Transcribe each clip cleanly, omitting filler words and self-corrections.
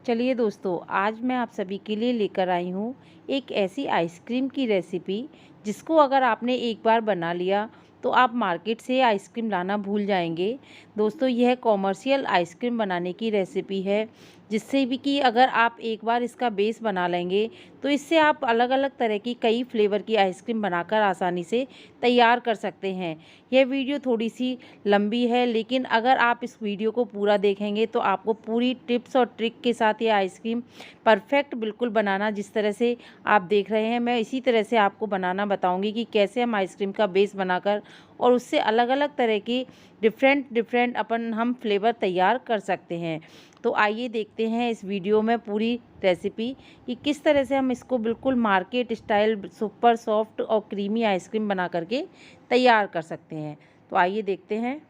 चलिए दोस्तों, आज मैं आप सभी के लिए लेकर आई हूँ एक ऐसी आइसक्रीम की रेसिपी जिसको अगर आपने एक बार बना लिया तो आप मार्केट से आइसक्रीम लाना भूल जाएंगे। दोस्तों, यह कॉमर्शियल आइसक्रीम बनाने की रेसिपी है जिससे भी कि अगर आप एक बार इसका बेस बना लेंगे तो इससे आप अलग अलग तरह की कई फ्लेवर की आइसक्रीम बनाकर आसानी से तैयार कर सकते हैं। यह वीडियो थोड़ी सी लंबी है, लेकिन अगर आप इस वीडियो को पूरा देखेंगे तो आपको पूरी टिप्स और ट्रिक के साथ ये आइसक्रीम परफेक्ट बिल्कुल बनाना जिस तरह से आप देख रहे हैं, मैं इसी तरह से आपको बनाना बताऊंगी कि कैसे हम आइसक्रीम का बेस बनाकर और उससे अलग अलग तरह की डिफरेंट डिफरेंट अपन हम फ्लेवर तैयार कर सकते हैं। तो आइए देखते हैं इस वीडियो में पूरी रेसिपी कि किस तरह से हम इसको बिल्कुल मार्केट स्टाइल सुपर सॉफ्ट और क्रीमी आइसक्रीम बना करके तैयार कर सकते हैं। तो आइए देखते हैं।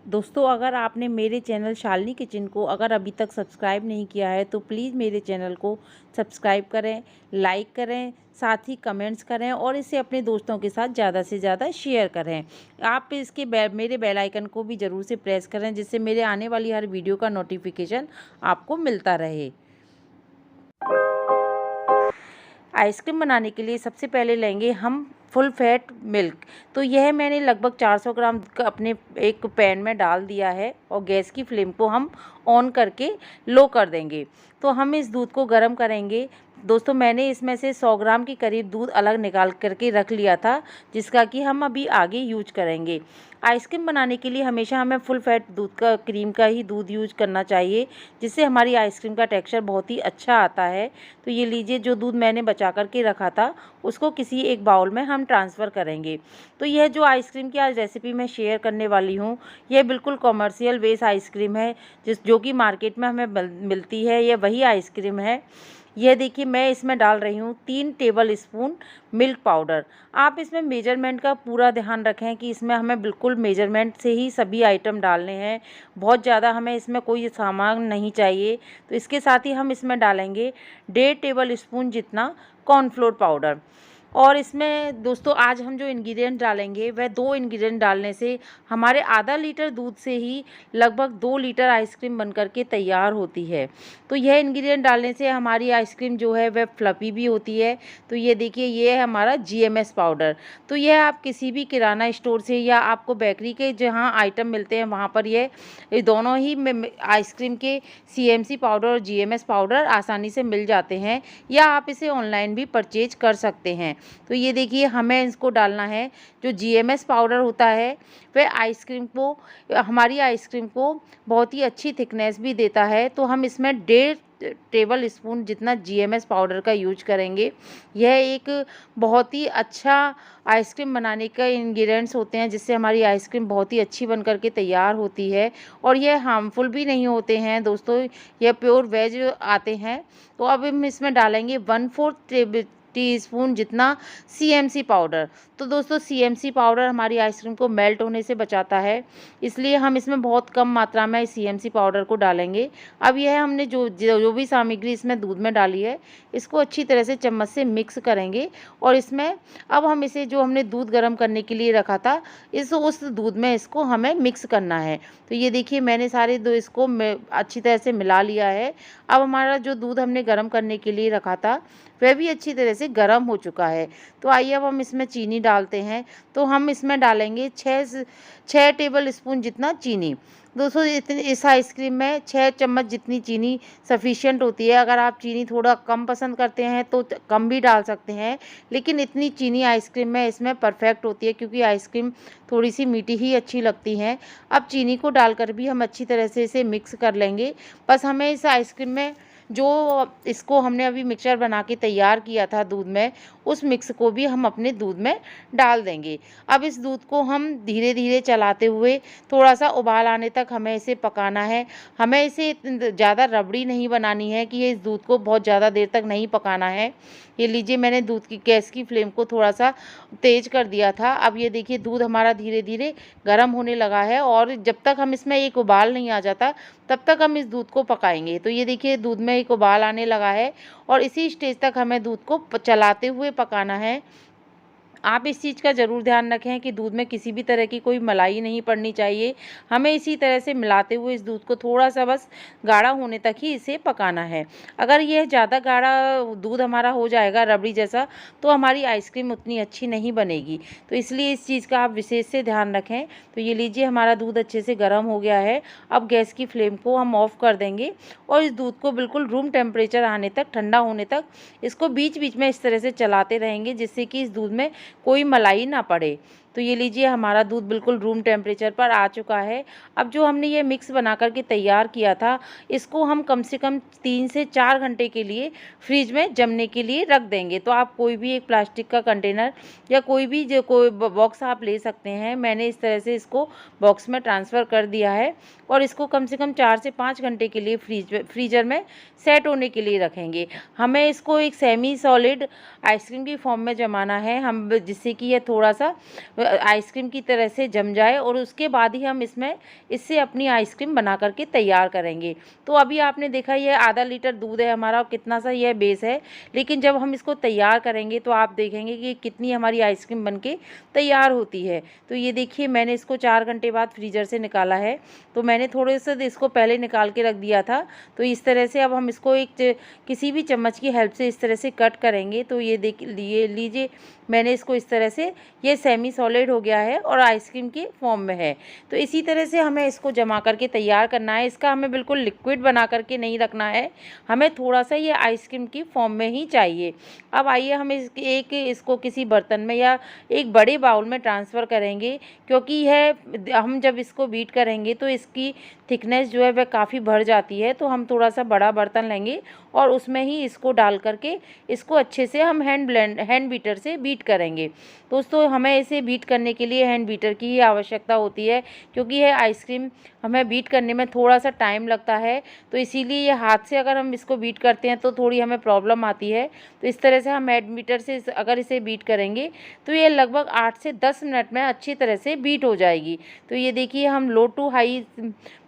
दोस्तों, अगर आपने मेरे चैनल शालिनी किचन को अगर अभी तक सब्सक्राइब नहीं किया है तो प्लीज़ मेरे चैनल को सब्सक्राइब करें, लाइक करें, साथ ही कमेंट्स करें और इसे अपने दोस्तों के साथ ज़्यादा से ज़्यादा शेयर करें। आप इसके मेरे बेल आइकन को भी ज़रूर से प्रेस करें जिससे मेरे आने वाली हर वीडियो का नोटिफिकेशन आपको मिलता रहे। आइसक्रीम बनाने के लिए सबसे पहले लेंगे हम फुल फैट मिल्क। तो यह मैंने लगभग 400 ग्राम अपने एक पैन में डाल दिया है और गैस की फ्लेम को हम ऑन करके लो कर देंगे। तो हम इस दूध को गर्म करेंगे। दोस्तों, मैंने इसमें से 100 ग्राम के करीब दूध अलग निकाल करके रख लिया था जिसका कि हम अभी आगे यूज करेंगे। आइसक्रीम बनाने के लिए हमेशा हमें फुल फैट दूध का क्रीम का ही दूध यूज करना चाहिए जिससे हमारी आइसक्रीम का टेक्सचर बहुत ही अच्छा आता है। तो ये लीजिए, जो दूध मैंने बचा करके रखा था उसको किसी एक बाउल में हम ट्रांसफ़र करेंगे। तो यह जो आइसक्रीम की आज रेसिपी मैं शेयर करने वाली हूँ, यह बिल्कुल कॉमर्शियल बेस आइसक्रीम है जो कि मार्केट में हमें मिलती है। यह वही आइसक्रीम है। यह देखिए, मैं इसमें डाल रही हूँ 3 टेबल स्पून मिल्क पाउडर। आप इसमें मेजरमेंट का पूरा ध्यान रखें कि इसमें हमें बिल्कुल मेजरमेंट से ही सभी आइटम डालने हैं। बहुत ज़्यादा हमें इसमें कोई सामान नहीं चाहिए। तो इसके साथ ही हम इसमें डालेंगे 1.5 टेबल स्पून जितना कॉर्नफ्लोर पाउडर। और इसमें दोस्तों आज हम जो इंग्रेडिएंट डालेंगे वह 2 इंग्रेडिएंट डालने से हमारे आधा लीटर दूध से ही लगभग 2 लीटर आइसक्रीम बन करके तैयार होती है। तो यह इंग्रेडिएंट डालने से हमारी आइसक्रीम जो है वह फ्लफी भी होती है। तो ये देखिए, ये है हमारा जीएमएस पाउडर। तो यह आप किसी भी किराना स्टोर से या आपको बेकरी के जहाँ आइटम मिलते हैं वहाँ पर ये दोनों ही आइसक्रीम के सीएमसी पाउडर और जीएमएस पाउडर आसानी से मिल जाते हैं, या आप इसे ऑनलाइन भी परचेज कर सकते हैं। तो ये देखिए, हमें इसको डालना है। जो जीएमएस पाउडर होता है वह हमारी आइसक्रीम को बहुत ही अच्छी थिकनेस भी देता है। तो हम इसमें 1.5 टेबल स्पून जितना जीएमएस पाउडर का यूज करेंगे। यह एक बहुत ही अच्छा आइसक्रीम बनाने का इंग्रेडिएंट्स होते हैं जिससे हमारी आइसक्रीम बहुत ही अच्छी बन करके तैयार होती है और यह हार्मफुल भी नहीं होते हैं। दोस्तों, यह प्योर वेज आते हैं। तो अब हम इसमें डालेंगे 1/4 टीस्पून जितना सीएमसी पाउडर। तो दोस्तों, सीएमसी पाउडर हमारी आइसक्रीम को मेल्ट होने से बचाता है, इसलिए हम इसमें बहुत कम मात्रा में सीएमसी पाउडर को डालेंगे। अब यह हमने जो भी सामग्री इसमें दूध में डाली है इसको अच्छी तरह से चम्मच से मिक्स करेंगे और इसमें अब हम इसे जो हमने दूध गर्म करने के लिए रखा था उस दूध में इसको हमें मिक्स करना है। तो ये देखिए, मैंने सारे दो इसको अच्छी तरह से मिला लिया है। अब हमारा जो दूध हमने गर्म करने के लिए रखा था वह भी अच्छी तरह से गर्म हो चुका है। तो आइए अब हम इसमें चीनी डालते हैं। तो हम इसमें डालेंगे 6 टेबल स्पून जितना चीनी। दोस्तों, इस आइसक्रीम में 6 चम्मच जितनी चीनी सफिशिएंट होती है। अगर आप चीनी थोड़ा कम पसंद करते हैं तो कम भी डाल सकते हैं, लेकिन इतनी चीनी आइसक्रीम में इसमें परफेक्ट होती है क्योंकि आइसक्रीम थोड़ी सी मीठी ही अच्छी लगती है। अब चीनी को डालकर भी हम अच्छी तरह से इसे मिक्स कर लेंगे। बस हमें इस आइसक्रीम में जो इसको हमने अभी मिक्सचर बना के तैयार किया था दूध में, उस मिक्स को भी हम अपने दूध में डाल देंगे। अब इस दूध को हम धीरे धीरे चलाते हुए थोड़ा सा उबाल आने तक हमें इसे पकाना है। हमें इसे ज़्यादा रबड़ी नहीं बनानी है कि ये इस दूध को बहुत ज़्यादा देर तक नहीं पकाना है। ये लीजिए, मैंने दूध की गैस की फ्लेम को थोड़ा सा तेज कर दिया था। अब ये देखिए, दूध हमारा धीरे धीरे गर्म होने लगा है और जब तक हम इसमें एक उबाल नहीं आ जाता तब तक हम इस दूध को पकाएंगे। तो ये देखिए, दूध में एक उबाल आने लगा है और इसी स्टेज तक हमें दूध को चलाते हुए पकाना है। आप इस चीज़ का ज़रूर ध्यान रखें कि दूध में किसी भी तरह की कोई मलाई नहीं पड़नी चाहिए। हमें इसी तरह से मिलाते हुए इस दूध को थोड़ा-सा बस गाढ़ा होने तक ही इसे पकाना है। अगर यह ज़्यादा गाढ़ा दूध हमारा हो जाएगा रबड़ी जैसा, तो हमारी आइसक्रीम उतनी अच्छी नहीं बनेगी। तो इसलिए इस चीज़ का आप विशेष से ध्यान रखें। तो ये लीजिए हमारा दूध अच्छे से गर्म हो गया है। अब गैस की फ्लेम को हम ऑफ़ कर देंगे और इस दूध को बिल्कुल रूम टेम्परेचर आने तक, ठंडा होने तक इसको बीच-बीच में इस तरह से चलाते रहेंगे, जिससे कि इस दूध में कोई मलाई ना पड़े। तो ये लीजिए हमारा दूध बिल्कुल रूम टेम्परेचर पर आ चुका है। अब जो हमने ये मिक्स बना कर के तैयार किया था, इसको हम कम से कम 3 से 4 घंटे के लिए फ्रिज में जमने के लिए रख देंगे। तो आप कोई भी एक प्लास्टिक का कंटेनर या कोई भी जो कोई बॉक्स आप ले सकते हैं। मैंने इस तरह से इसको बॉक्स में ट्रांसफ़र कर दिया है और इसको कम से कम 4 से 5 घंटे के लिए फ्रीज़र में सेट होने के लिए रखेंगे। हमें इसको एक सेमी सॉलिड आइसक्रीम की फॉर्म में जमाना है, हम जिससे कि ये थोड़ा-सा आइसक्रीम की तरह से जम जाए और उसके बाद ही हम इससे अपनी आइसक्रीम बना कर के तैयार करेंगे। तो अभी आपने देखा ये आधा लीटर दूध है हमारा और कितना सा यह बेस है, लेकिन जब हम इसको तैयार करेंगे तो आप देखेंगे कि कितनी हमारी आइसक्रीम बनके तैयार होती है। तो ये देखिए मैंने इसको 4 घंटे बाद फ्रीज़र से निकाला है। तो मैंने थोड़े से इसको पहले निकाल के रख दिया था। तो इस तरह से अब हम इसको किसी भी चम्मच की हेल्प से इस तरह से कट करेंगे। तो ये लीजिए मैंने इसको इस तरह से, ये सेमी सॉलिड हो गया है और आइसक्रीम के फॉर्म में है। तो इसी तरह से हमें इसको जमा करके तैयार करना है। इसका हमें बिल्कुल लिक्विड बना करके नहीं रखना है, हमें थोड़ा-सा ये आइसक्रीम की फॉर्म में ही चाहिए। अब आइए हम इसको किसी बर्तन में या एक बड़े बाउल में ट्रांसफ़र करेंगे, क्योंकि यह हम जब इसको बीट करेंगे तो इसकी थिकनेस जो है वह काफ़ी बढ़ जाती है। तो हम थोड़ा-सा बड़ा बर्तन लेंगे और उसमें ही इसको डाल करके इसको अच्छे से हम हैंड बीटर से बीट करेंगे। दोस्तों हमें इसे बीट करने के लिए हैंड बीटर की ही आवश्यकता होती है, क्योंकि यह आइसक्रीम हमें बीट करने में थोड़ा-सा टाइम लगता है। तो इसीलिए ये हाथ से अगर हम इसको बीट करते हैं तो थोड़ी हमें प्रॉब्लम आती है। तो इस तरह से हम हैंड बीटर से अगर इसे बीट करेंगे तो ये लगभग 8 से 10 मिनट में अच्छी तरह से बीट हो जाएगी। तो ये देखिए हम लो टू हाई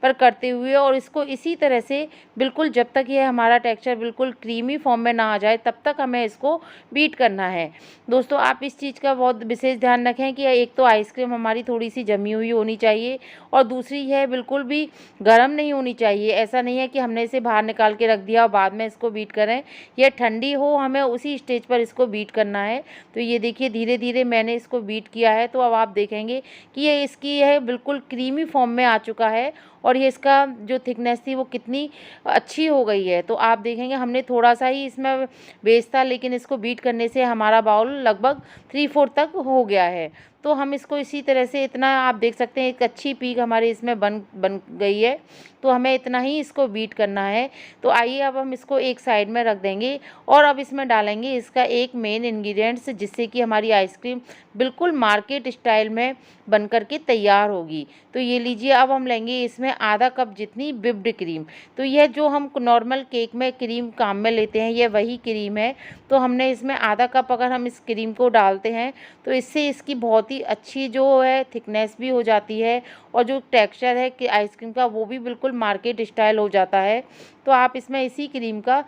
पर करते हुए और इसको इसी तरह से बिल्कुल जब तक ये हमारा टेक्सचर बिल्कुल क्रीमी फॉर्म में ना आ जाए तब तक हमें इसको बीट करना है। दोस्तों आप इस चीज़ का बहुत विशेष ध्यान रखें कि एक तो आइसक्रीम हमारी थोड़ी सी जमी हुई होनी चाहिए और दूसरी यह बिल्कुल भी गर्म नहीं होनी चाहिए। ऐसा नहीं है कि हमने इसे बाहर निकाल के रख दिया और बाद में इसको बीट करें। यह ठंडी हो, हमें उसी स्टेज पर इसको बीट करना है। तो ये देखिए धीरे धीरे मैंने इसको बीट किया है। तो अब आप देखेंगे कि यह बिल्कुल क्रीमी फॉर्म में आ चुका है और ये इसका जो थिकनेस थी वो कितनी अच्छी हो गई है। तो आप देखेंगे हमने थोड़ा-सा ही इसमें बेस था, लेकिन इसको बीट करने से हमारा बाउल लगभग 3/4 तक हो गया है। तो हम इसको इसी तरह से इतना आप देख सकते हैं एक अच्छी पीक हमारे इसमें बन गई है। तो हमें इतना ही इसको बीट करना है। तो आइए अब हम इसको एक साइड में रख देंगे और अब इसमें डालेंगे इसका एक मेन इंग्रीडिएंट्स, जिससे कि हमारी आइसक्रीम बिल्कुल मार्केट स्टाइल में बन कर के तैयार होगी। तो ये लीजिए अब हम लेंगे इसमें आधा कप जितनी व्हिप्ड क्रीम। तो यह जो हम नॉर्मल केक में क्रीम काम में लेते हैं यह वही क्रीम है। तो हमने इसमें आधा कप अगर हम इस क्रीम को डालते हैं तो इससे इसकी बहुत ही अच्छी जो है थिकनेस भी हो जाती है और जो टेक्सचर है कि आइसक्रीम का वो भी बिल्कुल मार्केट स्टाइल हो जाता है। तो आप इसमें इसी क्रीम का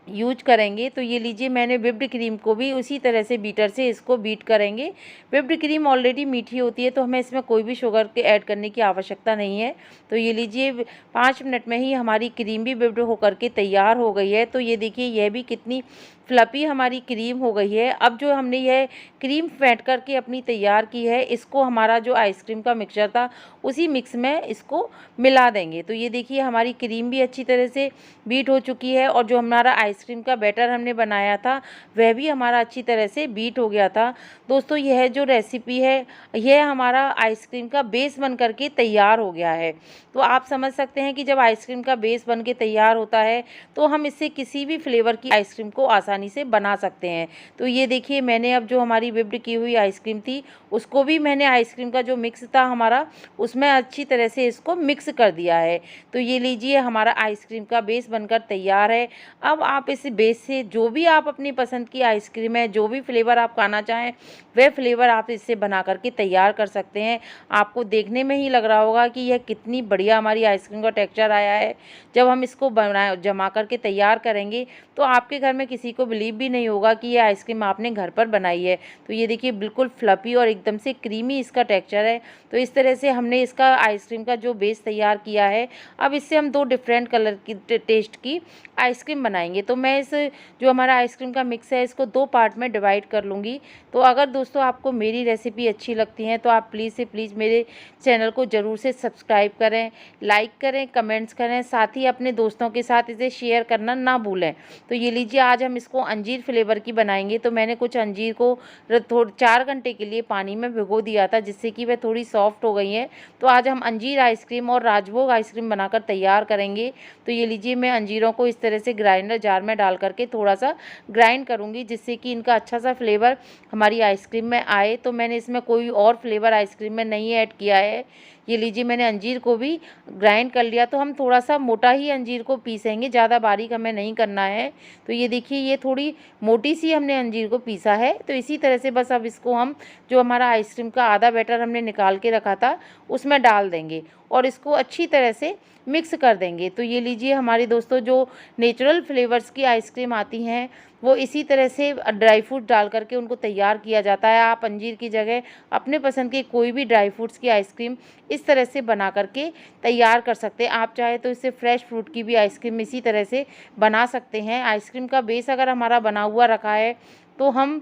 यूज करेंगे। तो ये लीजिए मैंने व्हिप्ड क्रीम को भी उसी तरह से बीटर से इसको बीट करेंगे। व्हिप्ड क्रीम ऑलरेडी मीठी होती है तो हमें इसमें कोई भी शुगर के ऐड करने की आवश्यकता नहीं है। तो ये लीजिए 5 मिनट में ही हमारी क्रीम भी व्हिप्ड होकर के तैयार हो गई है। तो ये देखिए यह भी कितनी फ्लफ़ी हमारी क्रीम हो गई है। अब जो हमने यह क्रीम फेंट करके अपनी तैयार की है, इसको हमारा जो आइसक्रीम का मिक्सचर था उसी मिक्स में इसको मिला देंगे। तो ये देखिए हमारी क्रीम भी अच्छी तरह से बीट हो चुकी है और जो हमारा आइसक्रीम का बैटर हमने बनाया था वह भी हमारा अच्छी तरह से बीट हो गया था। दोस्तों यह जो रेसिपी है यह हमारा आइसक्रीम का बेस बन करके तैयार हो गया है। तो आप समझ सकते हैं कि जब आइसक्रीम का बेस बन के तैयार होता है तो हम इससे किसी भी फ्लेवर की आइसक्रीम को आसानी से बना सकते हैं। तो ये देखिए मैंने अब जो हमारी व्हिप्ड की हुई आइसक्रीम थी उसको भी मैंने आइसक्रीम का जो मिक्स था हमारा उसमें अच्छी तरह से इसको मिक्स कर दिया है। तो ये लीजिए हमारा आइसक्रीम का बेस बनकर तैयार है। अब आप इस बेस से जो भी आप अपनी पसंद की आइसक्रीम है, जो भी फ्लेवर आप खाना चाहें वह फ्लेवर आप इससे बना करके तैयार कर सकते हैं। आपको देखने में ही लग रहा होगा कि यह कितनी बढ़िया हमारी आइसक्रीम का टेक्सचर आया है। जब हम इसको जमा करके तैयार करेंगे तो आपके घर में किसी को बिलीव भी नहीं होगा कि ये आइसक्रीम आपने घर पर बनाई है। तो ये देखिए बिल्कुल फ्लफ़ी और एकदम से क्रीमी इसका टेक्सचर है। तो इस तरह से हमने इसका आइसक्रीम का जो बेस तैयार किया है, अब इससे हम 2 डिफरेंट कलर की टेस्ट की आइसक्रीम बनाएंगे। तो मैं इस जो हमारा आइसक्रीम का मिक्स है इसको 2 पार्ट में डिवाइड कर लूँगी। तो अगर दोस्तों आपको मेरी रेसिपी अच्छी लगती है तो आप प्लीज़ से प्लीज़ मेरे चैनल को ज़रूर से सब्सक्राइब करें, लाइक करें, कमेंट्स करें, साथ ही अपने दोस्तों के साथ इसे शेयर करना ना भूलें। तो ये लीजिए आज हम इसको अंजीर फ्लेवर की बनाएंगे। तो मैंने कुछ अंजीर को 4 घंटे के लिए पानी में भिगो दिया था, जिससे कि वह थोड़ी सॉफ्ट हो गई हैं। तो आज हम अंजीर आइसक्रीम और राजभोग आइसक्रीम बनाकर तैयार करेंगे। तो ये लीजिए मैं अंजीरों को इस तरह से ग्राइंडर जार में डाल करके थोड़ा सा ग्राइंड करूँगी, जिससे कि इनका अच्छा सा फ्लेवर हमारी आइसक्रीम में आए। तो मैंने इसमें कोई और फ्लेवर आइसक्रीम में नहीं ऐड किया है। ये लीजिए मैंने अंजीर को भी ग्राइंड कर लिया। तो हम थोड़ा सा मोटा ही अंजीर को पीसेंगे, ज़्यादा बारीक हमें नहीं करना है। तो ये देखिए ये थोड़ी मोटी सी हमने अंजीर को पीसा है। तो इसी तरह से बस अब इसको हम जो हमारा आइसक्रीम का आधा बैटर हमने निकाल के रखा था उसमें डाल देंगे और इसको अच्छी तरह से मिक्स कर देंगे। तो ये लीजिए हमारी दोस्तों जो नेचुरल फ्लेवर्स की आइसक्रीम आती हैं वो इसी तरह से ड्राई फ्रूट डाल करके उनको तैयार किया जाता है। आप अंजीर की जगह अपने पसंद के कोई भी ड्राई फ्रूट्स की आइसक्रीम इस तरह से बना करके तैयार कर सकते हैं। आप चाहे तो इससे फ्रेश फ्रूट की भी आइसक्रीम इसी तरह से बना सकते हैं। आइसक्रीम का बेस अगर हमारा बना हुआ रखा है तो हम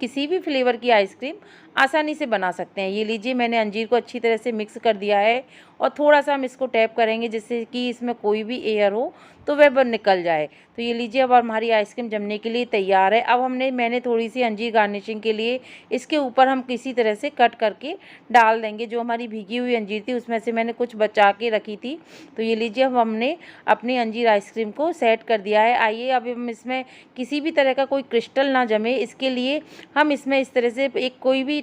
किसी भी फ्लेवर की आइसक्रीम आसानी से बना सकते हैं। ये लीजिए मैंने अंजीर को अच्छी तरह से मिक्स कर दिया है और थोड़ा सा हम इसको टैप करेंगे जिससे कि इसमें कोई भी एयर हो तो वह निकल जाए। तो ये लीजिए अब हमारी आइसक्रीम जमने के लिए तैयार है। अब मैंने थोड़ी सी अंजीर गार्निशिंग के लिए इसके ऊपर हम किसी तरह से कट करके डाल देंगे। जो हमारी भीगी हुई अंजीर थी उसमें से मैंने कुछ बचा के रखी थी। तो ये लीजिए अब हमने अपनी अंजीर आइसक्रीम को सेट कर दिया है। आइए अब हम इसमें किसी भी तरह का कोई क्रिस्टल ना जमे, इसके लिए हम इसमें इस तरह से एक कोई भी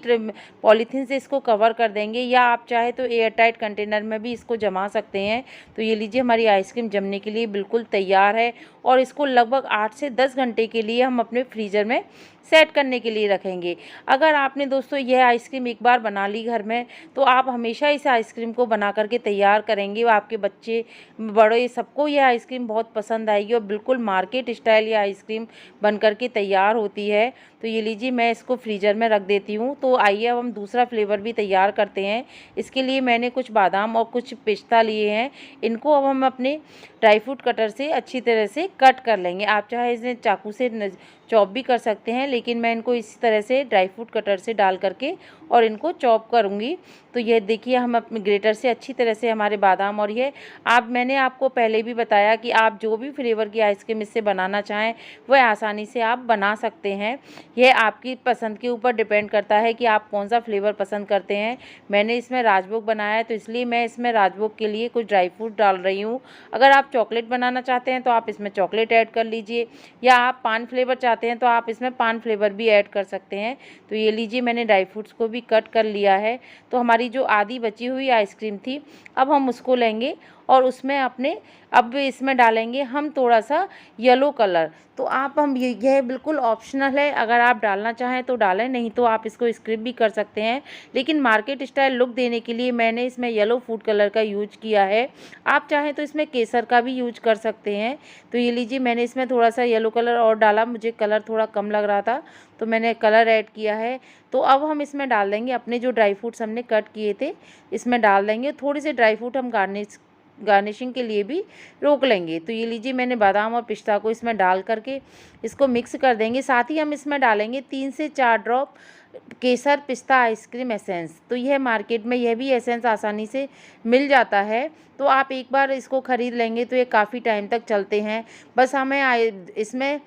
पॉलीथीन से इसको कवर कर देंगे, या आप चाहे तो एयर टाइट कंटेनर में भी इसको जमा सकते हैं। तो ये लीजिए हमारी आइसक्रीम जमने के लिए बिल्कुल तैयार है और इसको लगभग 8 से 10 घंटे के लिए हम अपने फ्रीज़र में सेट करने के लिए रखेंगे। अगर आपने दोस्तों यह आइसक्रीम एक बार बना ली घर में तो आप हमेशा इस आइसक्रीम को बना करके तैयार करेंगे। आपके बच्चे बड़े सबको यह आइसक्रीम बहुत पसंद आएगी और बिल्कुल मार्केट स्टाइल ये आइसक्रीम बन करके तैयार होती है। तो ये लीजिए मैं इसको फ्रीज़र में रख देती हूँ। तो आइए अब हम दूसरा फ्लेवर भी तैयार करते हैं। इसके लिए मैंने कुछ बादाम और कुछ पिस्ता लिए हैं। इनको अब हम अपने ड्राई फ्रूट कटर से अच्छी तरह से कट कर लेंगे। आप चाहे इसे चाकू से चॉप भी कर सकते हैं, लेकिन मैं इनको इसी तरह से ड्राई फ्रूट कटर से डाल करके और इनको चॉप करूँगी। तो ये देखिए हम अपने ग्रेटर से अच्छी तरह से हमारे बादाम और ये मैंने आपको पहले भी बताया कि आप जो भी फ्लेवर की आइसक्रीम इससे बनाना चाहें वह आसानी से आप बना सकते हैं। यह आपकी पसंद के ऊपर डिपेंड करता है कि आप कौन सा फ्लेवर पसंद करते हैं। मैंने इसमें राजभोग बनाया है तो इसलिए मैं इसमें राजभोग के लिए कुछ ड्राई फ्रूट डाल रही हूँ। अगर आप चॉकलेट बनाना चाहते हैं तो आप इसमें चॉकलेट ऐड कर लीजिए, या आप पान फ्लेवर चाहते हैं तो आप इसमें पान फ्लेवर भी ऐड कर सकते हैं। तो ये लीजिए मैंने ड्राई फ्रूट्स को भी कट कर लिया है। तो हमारी जो आधी बची हुई आइसक्रीम थी अब हम उसको लेंगे और उसमें अब इसमें डालेंगे हम थोड़ा सा येलो कलर। तो यह बिल्कुल ऑप्शनल है, अगर आप डालना चाहें तो डालें, नहीं तो आप इसको स्किप भी कर सकते हैं। लेकिन मार्केट स्टाइल लुक देने के लिए मैंने इसमें येलो फूड कलर का यूज किया है। आप चाहें तो इसमें केसर का भी यूज कर सकते हैं। तो ये लीजिए मैंने इसमें थोड़ा सा येलो कलर और डाला, मुझे कलर थोड़ा कम लग रहा था तो मैंने कलर ऐड किया है। तो अब हम इसमें डाल देंगे अपने जो ड्राई फ्रूट्स हमने कट किए थे इसमें डाल देंगे। थोड़ी सी ड्राई फ्रूट हम गार्निशिंग के लिए भी रोक लेंगे। तो ये लीजिए मैंने बादाम और पिस्ता को इसमें डाल करके इसको मिक्स कर देंगे। साथ ही हम इसमें डालेंगे 3 से 4 ड्रॉप केसर पिस्ता आइसक्रीम एसेंस। तो यह मार्केट में यह भी एसेंस आसानी से मिल जाता है, तो आप एक बार इसको ख़रीद लेंगे तो ये काफ़ी टाइम तक चलते हैं। बस हमें इसमें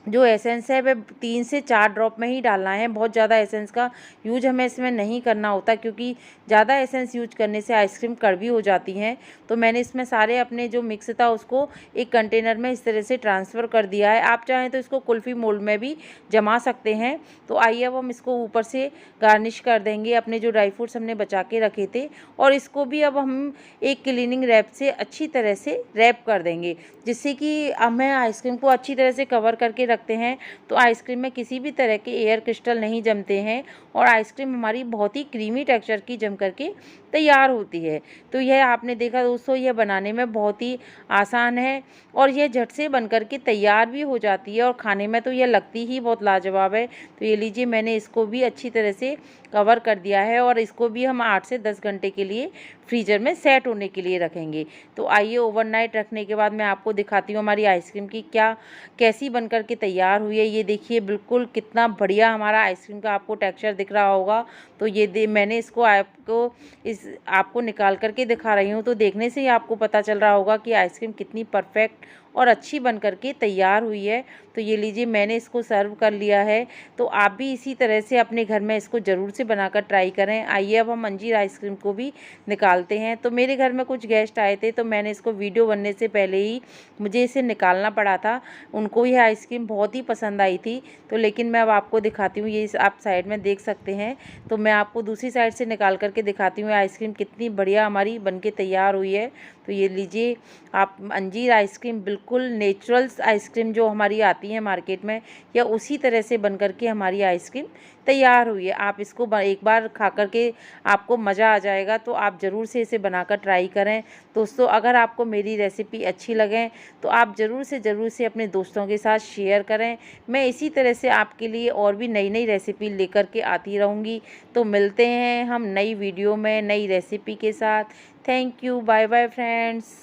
जो एसेंस है वह 3 से 4 ड्रॉप में ही डालना है। बहुत ज़्यादा एसेंस का यूज हमें इसमें नहीं करना होता, क्योंकि ज़्यादा एसेंस यूज करने से आइसक्रीम कड़वी हो जाती हैं। तो मैंने इसमें सारे अपने जो मिक्स था उसको एक कंटेनर में इस तरह से ट्रांसफ़र कर दिया है। आप चाहें तो इसको कुल्फ़ी मोल्ड में भी जमा सकते हैं। तो आइए अब हम इसको ऊपर से गार्निश कर देंगे अपने जो ड्राई फ्रूट्स हमने बचा के रखे थे, और इसको भी अब हम एक क्लीनिंग रैप से अच्छी तरह से रैप कर देंगे, जिससे कि हमें आइसक्रीम को अच्छी तरह से कवर करके रखते हैं तो आइसक्रीम में किसी भी तरह के एयर क्रिस्टल नहीं जमते हैं और आइसक्रीम हमारी बहुत ही क्रीमी टेक्सचर की जम करके तैयार होती है। तो यह आपने देखा दोस्तों, यह बनाने में बहुत ही आसान है और यह झट से बन कर के तैयार भी हो जाती है और खाने में तो यह लगती ही बहुत लाजवाब है। तो ये लीजिए, मैंने इसको भी अच्छी तरह से कवर कर दिया है और इसको भी हम 8 से 10 घंटे के लिए फ्रीज़र में सेट होने के लिए रखेंगे। तो आइए, ओवरनाइट रखने के बाद मैं आपको दिखाती हूँ हमारी आइसक्रीम की कैसी बन कर के तैयार हुई है। ये देखिए, बिल्कुल कितना बढ़िया हमारा आइसक्रीम का आपको टेक्सचर दिख रहा होगा। तो ये मैंने इसको आपको निकाल कर के दिखा रही हूँ, तो देखने से ही आपको पता चल रहा होगा कि आइसक्रीम कितनी परफेक्ट और अच्छी बन कर के तैयार हुई है। तो ये लीजिए, मैंने इसको सर्व कर लिया है। तो आप भी इसी तरह से अपने घर में इसको ज़रूर से बनाकर ट्राई करें। आइए, अब हम अंजीर आइसक्रीम को भी निकालते हैं। तो मेरे घर में कुछ गेस्ट आए थे, तो मैंने इसको वीडियो बनने से पहले ही मुझे इसे निकालना पड़ा था। उनको यह आइसक्रीम बहुत ही पसंद आई थी। तो लेकिन मैं अब आपको दिखाती हूँ, ये आप साइड में देख सकते हैं। तो मैं आपको दूसरी साइड से निकाल करके दिखाती हूँ आइसक्रीम कितनी बढ़िया हमारी बन के तैयार हुई है। तो ये लीजिए, आप अंजीर आइसक्रीम बिल्कुल नेचुरल्स आइसक्रीम जो हमारी आती है मार्केट में, या उसी तरह से बन कर के हमारी आइसक्रीम तैयार हुई है। आप इसको एक बार खा कर के आपको मज़ा आ जाएगा। तो आप ज़रूर से इसे बनाकर ट्राई करें। दोस्तों, अगर आपको मेरी रेसिपी अच्छी लगे तो आप ज़रूर से अपने दोस्तों के साथ शेयर करें। मैं इसी तरह से आपके लिए और भी नई नई रेसिपी लेकर के आती रहूँगी। तो मिलते हैं हम नई वीडियो में नई रेसिपी के साथ। Thank you, bye bye friends.